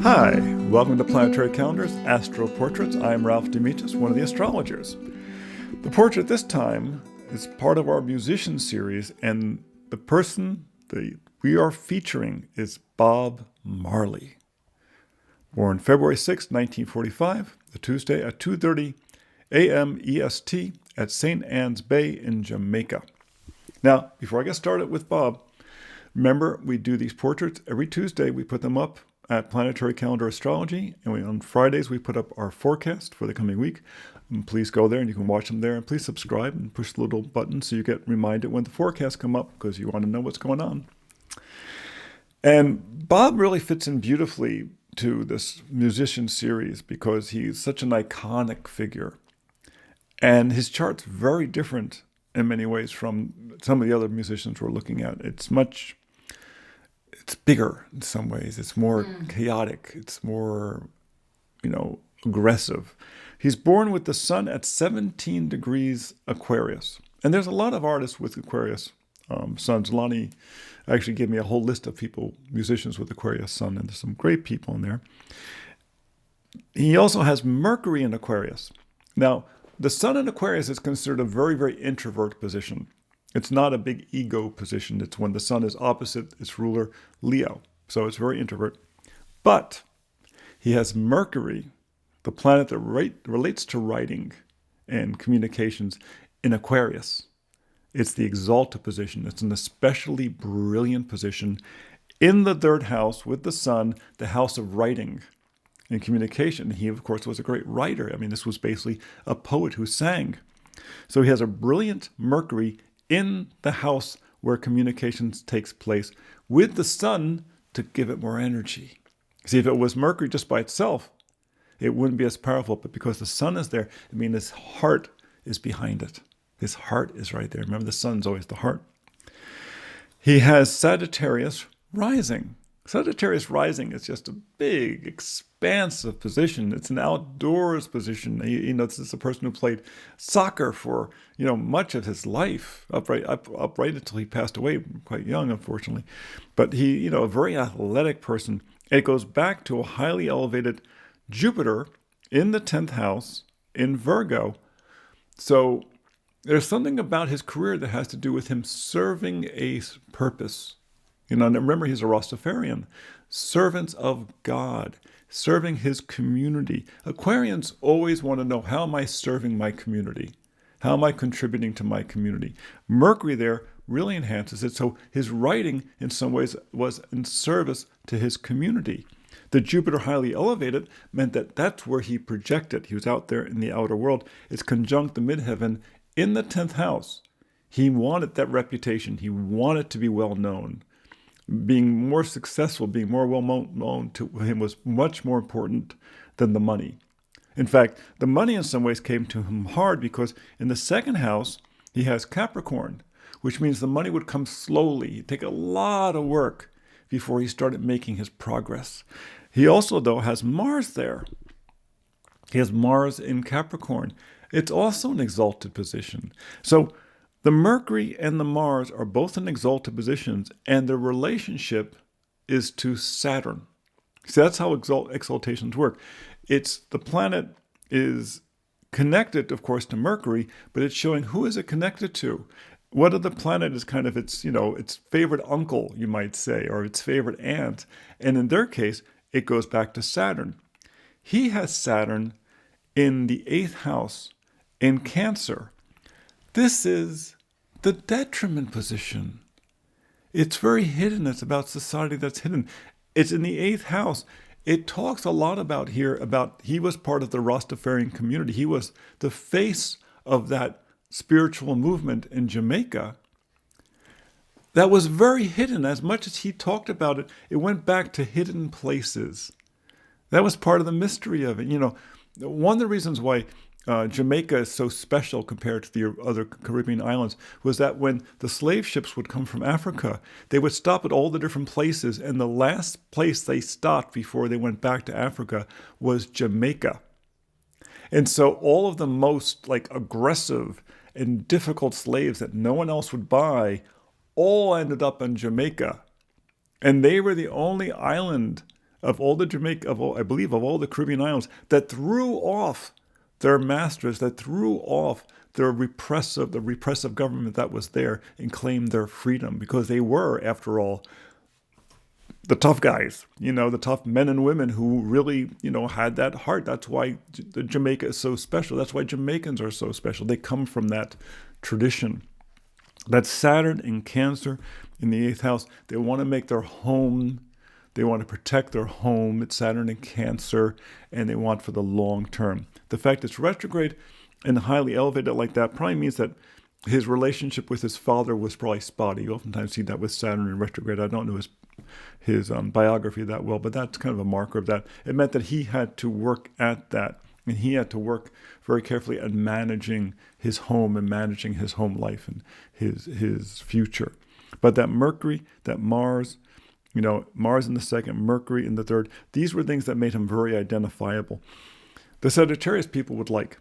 Hi, welcome to Planetary Calendars, Astro Portraits. I'm Ralph Demetrius, one of the astrologers. The portrait this time is part of our musician series, and the person that we are featuring is Bob Marley. Born February 6, 1945, a Tuesday at 2:30 a.m. EST at St. Ann's Bay in Jamaica. Now, before I get started with Bob, remember we do these portraits every Tuesday. We put them up at Planetary Calendar Astrology, and on Fridays we put up our forecast for the coming week. And please go there and you can watch them there, and please subscribe and push the little button so you get reminded when the forecasts come up, because you want to know what's going on. And Bob really fits in beautifully to this musician series because he's such an iconic figure, and his chart's very different in many ways from some of the other musicians we're looking at. It's bigger in some ways. It's more chaotic. It's more, aggressive. He's born with the sun at 17 degrees Aquarius. And there's a lot of artists with Aquarius suns. Lonnie actually gave me a whole list of people, musicians with Aquarius sun, and there's some great people in there. He also has Mercury in Aquarius. Now, the sun in Aquarius is considered a very, very introvert position. It's not a big ego position. It's when the sun is opposite its ruler, Leo. So it's very introvert. But he has Mercury, the planet that relates to writing and communications, in Aquarius. It's the exalted position. It's an especially brilliant position in the third house with the sun, the house of writing and communication. He, of course, was a great writer. I mean, this was basically a poet who sang. So he has a brilliant Mercury in the house where communications takes place, with the sun to give it more energy. See, if it was Mercury just by itself, it wouldn't be as powerful, but because the sun is there, his heart is behind it. His heart is right there. Remember, the sun's always the heart. He has Sagittarius Rising. Sagittarius Rising is just a big, expansive position. It's an outdoors position. This is a person who played soccer for, much of his life, up right until he passed away, quite young, unfortunately. But he, a very athletic person. It goes back to a highly elevated Jupiter in the 10th house in Virgo. So there's something about his career that has to do with him serving a purpose. Remember, he's a Rastafarian. Servants of God, serving his community. Aquarians always want to know, how am I serving my community? How am I contributing to my community? Mercury there really enhances it. So his writing, in some ways, was in service to his community. The Jupiter highly elevated meant that that's where he projected. He was out there in the outer world. It's conjunct the midheaven in the 10th house. He wanted that reputation. He wanted to be well known. Being more successful, being more well known to him was much more important than the money. In fact, the money in some ways came to him hard because in the second house, he has Capricorn, which means the money would come slowly. It'd take a lot of work before he started making his progress. He also, though, has Mars there. He has Mars in Capricorn. It's also an exalted position. So the Mercury and the Mars are both in exalted positions, and their relationship is to Saturn. See, that's how exaltations work. The planet is connected, of course, to Mercury, but it's showing who is it connected to. What of the planet is kind of its favorite uncle, you might say, or its favorite aunt. And in their case, it goes back to Saturn. He has Saturn in the 8th house in Cancer. This is the detriment position. It's very hidden. It's about society that's hidden. It's in the 8th house. It talks a lot about he was part of the Rastafarian community. He was the face of that spiritual movement in Jamaica that was very hidden. As much as he talked about it, it went back to hidden places. That was part of the mystery of it. One of the reasons why Jamaica is so special compared to the other Caribbean islands was that when the slave ships would come from Africa, they would stop at all the different places, and the last place they stopped before they went back to Africa was Jamaica. And so all of the most aggressive and difficult slaves that no one else would buy all ended up in Jamaica. And they were the only island of all the Jamaica, I believe of all the Caribbean islands, that threw off their masters, that threw off the repressive government that was there and claimed their freedom, because they were, after all, the tough guys, the tough men and women who really, had that heart. That's why Jamaica is so special. That's why Jamaicans are so special. They come from that tradition. That's Saturn in Cancer in the 8th house. They want to make their home. They want to protect their home. It's Saturn in Cancer, and they want for the long term. The fact it's retrograde and highly elevated like that probably means that his relationship with his father was probably spotty. You oftentimes see that with Saturn in retrograde. I don't know his biography that well, but that's kind of a marker of that. It meant that he had to work at that, and he had to work very carefully at managing his home and managing his home life and his future. But that Mercury, that Mars, Mars in the 2nd, Mercury in the 3rd, these were things that made him very identifiable. The Sagittarius people would like.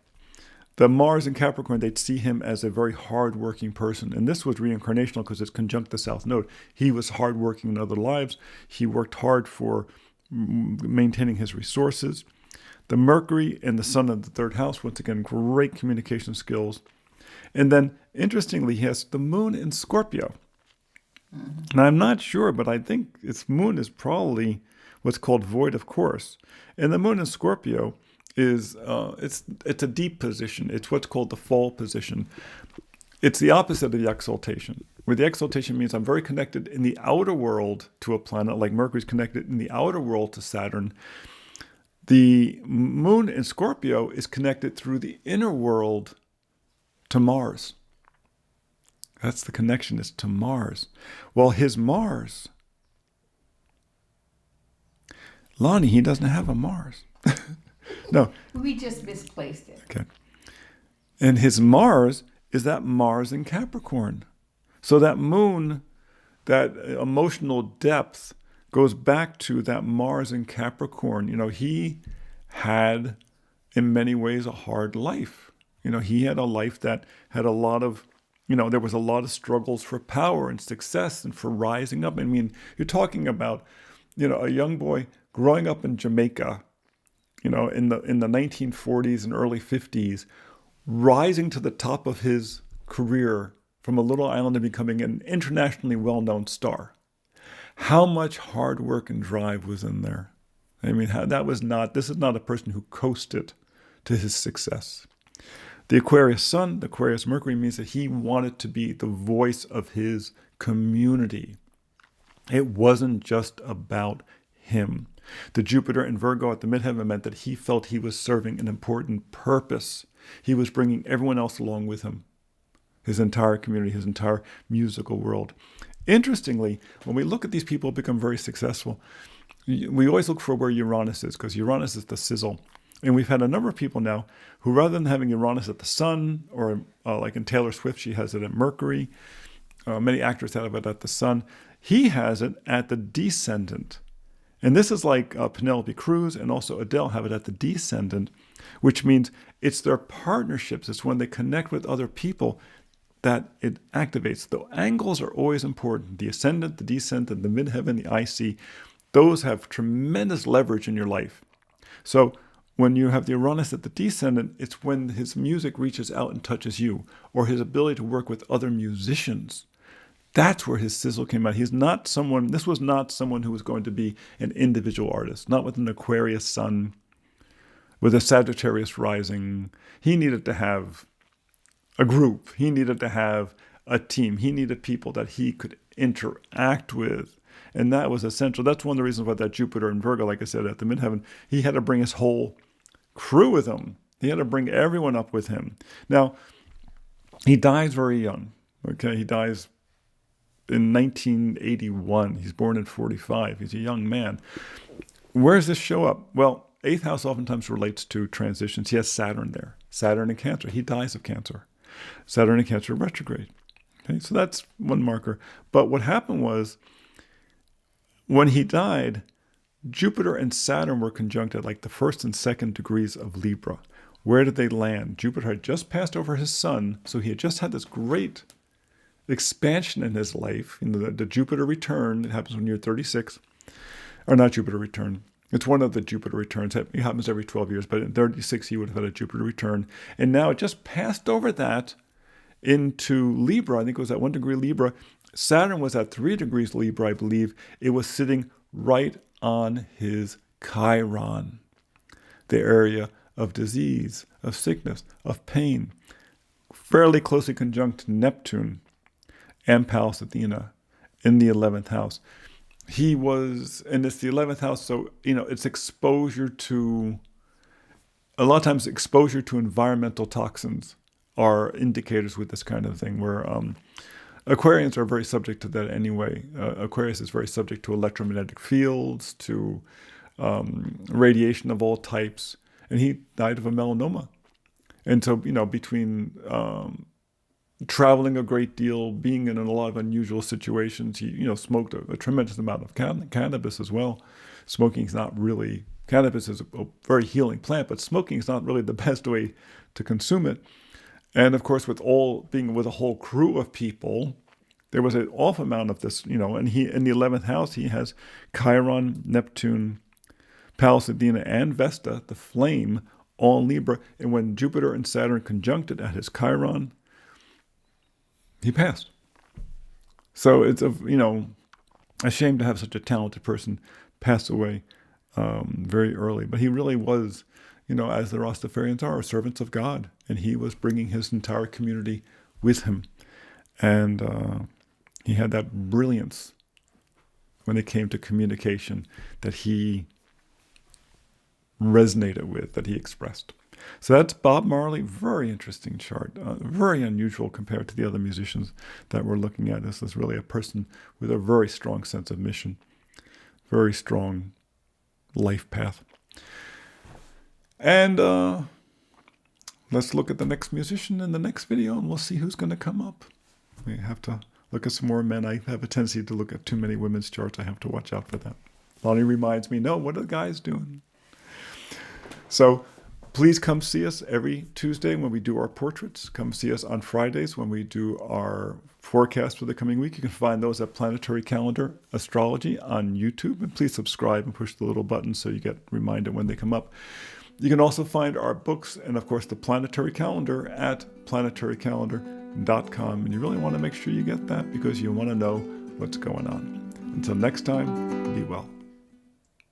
The Mars in Capricorn, they'd see him as a very hardworking person. And this was reincarnational because it's conjunct the South Node. He was hardworking in other lives. He worked hard for maintaining his resources. The Mercury and the Sun in the 3rd house, once again, great communication skills. And then, interestingly, he has the Moon in Scorpio. And I'm not sure, but I think its Moon is probably what's called void of course. And the Moon in Scorpio is it's a deep position. It's what's called the fall position. It's the opposite of the exaltation, where the exaltation means I'm very connected in the outer world to a planet, like Mercury's connected in the outer world to Saturn. The Moon in Scorpio is connected through the inner world to Mars. That's the connection, is to Mars. Well, his Mars, Lonnie, he doesn't have a Mars. No. We just misplaced it. Okay. And his Mars is that Mars in Capricorn. So that Moon, that emotional depth, goes back to that Mars in Capricorn. He had, in many ways, a hard life. He had a life that had a lot of, there was a lot of struggles for power and success and for rising up. I mean, you're talking about, a young boy growing up in Jamaica, in the 1940s and early 50s, rising to the top of his career from a little island and becoming an internationally well-known star. How much hard work and drive was in there? I mean, this is not a person who coasted to his success. The Aquarius Sun, the Aquarius Mercury, means that he wanted to be the voice of his community. It wasn't just about him. The Jupiter in Virgo at the midheaven meant that he felt he was serving an important purpose. He was bringing everyone else along with him, his entire community, his entire musical world. Interestingly, when we look at these people become very successful, we always look for where Uranus is, because Uranus is the sizzle. And we've had a number of people now who, rather than having Uranus at the Sun, or like in Taylor Swift, she has it at Mercury. Many actors have it at the Sun. He has it at the Descendant. And this is like Penelope Cruz and also Adele have it at the Descendant, which means it's their partnerships. It's when they connect with other people that it activates. The angles are always important. The Ascendant, the Descendant, the Midheaven, the IC, those have tremendous leverage in your life. So when you have the Uranus at the Descendant, it's when his music reaches out and touches you, or his ability to work with other musicians. That's where his sizzle came out. This was not someone who was going to be an individual artist, not with an Aquarius Sun, with a Sagittarius Rising. He needed to have a group. He needed to have a team. He needed people that he could interact with. And that was essential. That's one of the reasons why that Jupiter in Virgo, like I said, at the midheaven, he had to bring his whole crew with him. He had to bring everyone up with him. Now, he dies very young. Okay, he dies in 1981. He's born in 45. He's a young man. Where does this show up? Well, 8th house oftentimes relates to transitions. He has Saturn there. Saturn in Cancer. He dies of cancer. Saturn in Cancer retrograde. Okay, so that's one marker. But what happened was, when he died, Jupiter and Saturn were conjunct at like the 1st and 2nd degrees of Libra. Where did they land? Jupiter had just passed over his Sun, so he had just had this great expansion in his life. The Jupiter return, it happens when you're 36. Or not Jupiter return. It's one of the Jupiter returns. It happens every 12 years, but in 36 he would have had a Jupiter return. And now it just passed over that into Libra. I think it was at 1 degree Libra. Saturn was at 3 degrees Libra, I believe. It was sitting right on his Chiron, the area of disease, of sickness, of pain, fairly closely conjunct Neptune and Pallas Athena in the 11th house. He was, and it's the 11th house, so, it's exposure to, a lot of times exposure to environmental toxins are indicators with this kind of thing, where Aquarians are very subject to that anyway. Aquarius is very subject to electromagnetic fields, to radiation of all types, and he died of a melanoma. And so, between traveling a great deal, being in a lot of unusual situations, he, smoked a tremendous amount of cannabis as well. Cannabis is a very healing plant, but smoking is not really the best way to consume it. And of course, being with a whole crew of people, there was an awful amount of this, and he, in the 11th house, he has Chiron, Neptune, Pallas Athena, and Vesta, the flame, all in Libra. And when Jupiter and Saturn conjuncted at his Chiron, he passed. So it's a shame to have such a talented person pass away very early. But he really was, as the Rastafarians are, servants of God. And he was bringing his entire community with him. And he had that brilliance when it came to communication that he resonated with, that he expressed. So that's Bob Marley. Very interesting chart. Very unusual compared to the other musicians that we're looking at. This is really a person with a very strong sense of mission. Very strong life path. And let's look at the next musician in the next video, and we'll see who's going to come up. We have to look at some more men. I have a tendency to look at too many women's charts. I have to watch out for that. Lonnie reminds me, no, what are the guys doing? So please come see us every Tuesday when we do our portraits. Come see us on Fridays when we do our forecast for the coming week. You can find those at Planetary Calendar Astrology on YouTube. And please subscribe and push the little button so you get reminded when they come up. You can also find our books and, of course, the Planetary Calendar at planetarycalendar.com. And you really want to make sure you get that because you want to know what's going on. Until next time, be well.